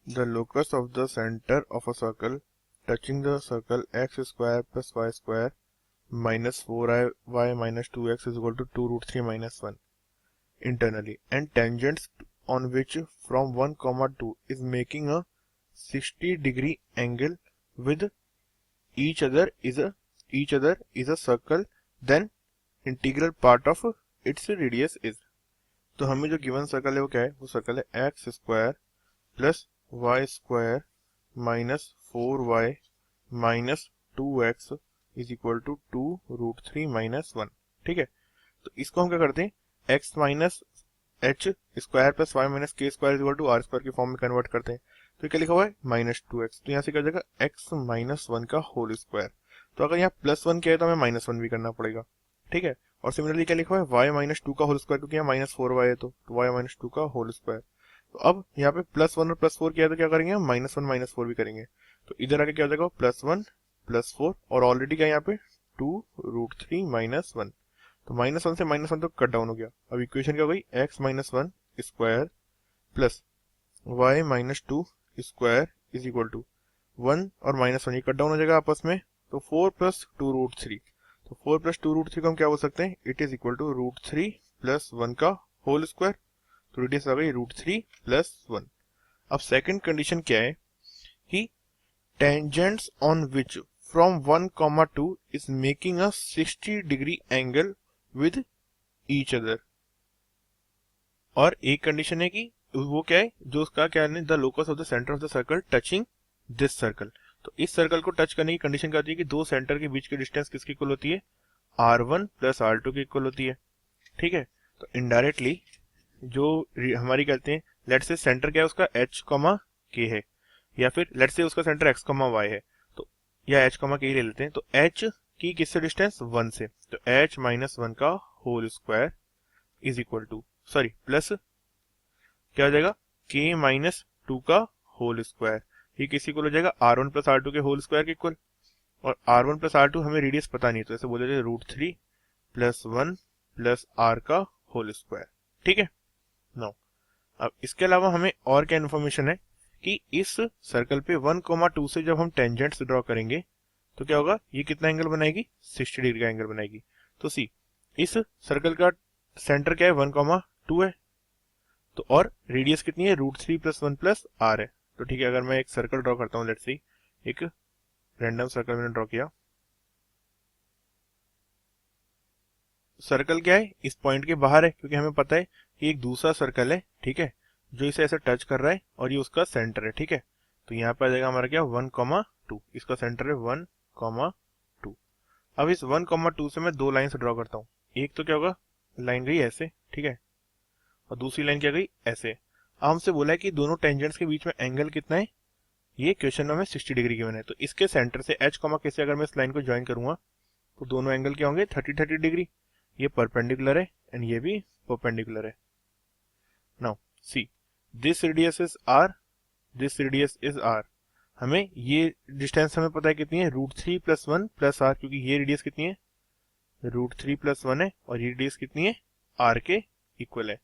The locus of the center of a circle touching the circle x square plus y square minus 4y minus 2x is equal to 2 root 3 minus 1 internally, and tangents on which from 1 comma 2 is making a 60-degree angle with each other is a circle, then integral part of its radius is. तो हमें जो given circle है वो क्या है, वो circle है x square plus y square minus 4y minus 2x is equal to 2 root 3 minus 1। ठीक है, तो इसको हम क्या करते हैं, x minus H square plus Y minus K square is equal to R square की फॉर्म में कन्वर्ट करते हैं। तो क्या लिखा हुआ है माइनस 2x, तो यहाँ से क्या हो जाएगा x माइनस 1 का होल स्क्वायर। तो अगर यहाँ प्लस 1 क्या है तो हमें माइनस 1 भी करना पड़ेगा। ठीक है, और सिमिलरली क्या लिखा हुआ है y माइनस 2 का होल स्क्वायर, क्योंकि यहाँ माइनस 4y है तो y माइनस 2 का होल स्क्वायर। तो अब यहाँ पे प्लस 1 और प्लस 4 किया है तो क्या करेंगे हम माइनस 1 माइनस 4 भी करेंगे। तो इधर आके क्या हो जाएगा प्लस 1 प्लस 4 और ऑलरेडी क्या है यहाँ पे 2 रूट 3 माइनस 1। तो माइनस 1 से माइनस 1 तो कट डाउन हो गया। अब इक्वेशन क्या हो गई x minus 1 square plus y minus 2 square is equal to 1 और माइनस 1 ये कट डाउन हो जाएगा आपस में। तो 4 प्लस 2 रूट 3, तो 4 प्लस 2 रूट 3 को हम क्या बोल सकते हैं, it is equal to root 3 plus 1 का होल स्क्वायर। तो रेडियस आ गई रूट 3 प्लस 1। अब सेकंड कंडीशन क्या है कि tangents on which from 1 comma 2 is making a 60-degree angle with each other. और एक कंडीशन है कि वो क्या है, जो उसका क्या है, the locus of the centre of the circle touching this circle. तो इस सर्कल को टच करने की कंडीशन क्या होती है कि दो सेंटर के बीच की डिस्टेंस किसकी इक्वल होती है, r1 प्लस r2 की इक्वल होती है। ठीक है, तो इनडायरेक्टली जो हमारी कहते हैं, लेट से सेंटर क्या है उसका h k है, या फिर लेट से उसका सेंटर x y है, तो या h k ही ले लेते हैं। तो h की किससे डिस्टेंस 1 से, तो h माइनस 1 का whole square is equal to sorry plus क्या हो जाएगा k माइनस 2 का होल स्क्वायर, ये किसी को हो जाएगा r1 प्लस r2 के होल स्क्वायर के इक्वल। और r1 प्लस r2 हमें रेडियस पता नहीं, तो ऐसे बोल देते रूट 3 प्लस 1 प्लस r का होल स्क्वायर। ठीक है, नाउ अब इसके अलावा हमें और क्या इन्फॉर्मेशन है कि इस सर्कल पे 1,2 से जब हम टेंजेंट्स ड्रॉ करेंगे तो क्या होगा, ये कितना एंगल बनाएगी, 60 डिग्री का एंगल बनाएगी। तो सी इस सर्कल का सेंटर क्या है 1,2 है, तो और रेडियस कितनी है रूट 3 प्लस 1 प्लस r है। तो ठीक है, अगर मैं एक सर्कल ड्रॉ करता हूँ, लेट्स सी एक रैंडम सर्कल मैंने ड्रॉ किया। सर्कल क्या है इस पॉइंट के बाहर है, क्योंकि हमें पता है कि एक दूसरा सर्कल है, ठीक है, जो इसे ऐसे टच कर रहा है और ये उसका सेंटर है। ठीक है, तो यहाँ पे आ जाएगा हमारा क्या 1,2, इसका सेंटर है 1,2। अब इस 1,2 से मैं दो लाइन ड्रॉ करता हूँ। एक तो क्या होगा, लाइन गई ऐसे, ठीक है, और दूसरी लाइन क्या गई ऐसे। अब हमसे बोला है कि दोनों टेंजेंट्स के बीच में एंगल कितना है, ये क्वेश्चन में हमें 60 डिग्री गिवन है। तो इसके सेंटर से h के से अगर मैं इस लाइन को ज्वाइन करूंगा तो दोनों एंगल क्या होंगे 30 डिग्री, ये परपेंडिकुलर है एंड ये भी परपेंडिकुलर है। Now see this radius is r, this radius is r। हमें ये डिस्टेंस हमें पता है कितनी है रूट 3 प्लस 1 प्लस r, क्योंकि ये रेडियस कितनी है रूट 3 प्लस 1 है और ये रेडियस कितनी है r के इक्वल है।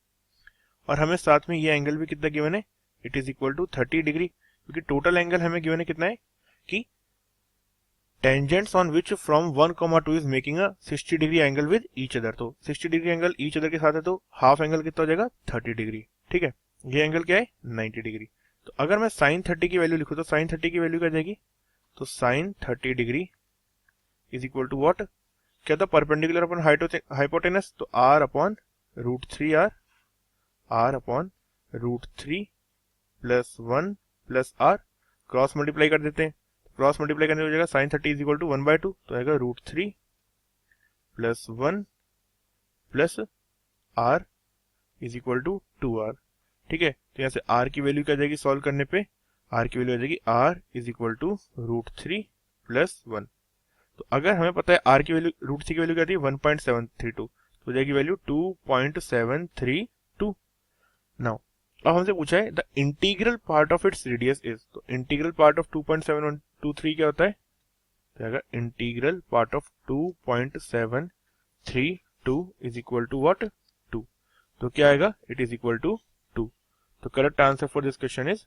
और हमें साथ में ये एंगल भी कितना गिवन है, it is equal to 30 degree, क्योंकि टोटल एंगल हमें गिवन है कितना है कि tangents on which from 1,2 is making a 60 degree angle with each other. तो 60 डिग्री एंगल ईच अदर के साथ है तो हाफ एंगल कितना हो जाएगा 30 डिग्री। ठीक है, ये एंगल क्या है 90 डिग्री। तो अगर मैं साइन 30 की वैल्यू लिखूं तो साइन 30 की वैल्यू क्या जाएगी, तो sine 30 degree is equal to what, क्या था परपेंडिकुलर अपॉन हाइपोटेनस, तो r upon root 3r, r upon root 3 plus 1 plus r, cross multiply कर देते हैं। क्रॉस मल्टीप्लाई करने हो जाएगा साइन 30 इज इक्वल टू 1/2, तो आएगा root 3 plus 1 plus r is equal to 2r। ठीक है, तो यहाँ से r की वैल्यू क्या जाएगी सॉल्व करने पे, r की वैल्यू आ जाएगी r is equal to root 3 plus 1। तो अगर हमें पता है r की वैल्यू रूट 3 की वैल्यू क्या थी 1.732, तो हो जाएगी वैल्यू 2.732। नाउ अब हमसे पूछा है the integral part of its radius is, तो इंटीग्रल पार्ट ऑफ 2.723 क्या होता है, तो अगर integral part of 2.732 is equal to what 2, तो क्या आएगा इट इज इक्वल टू 2। तो correct answer for this question is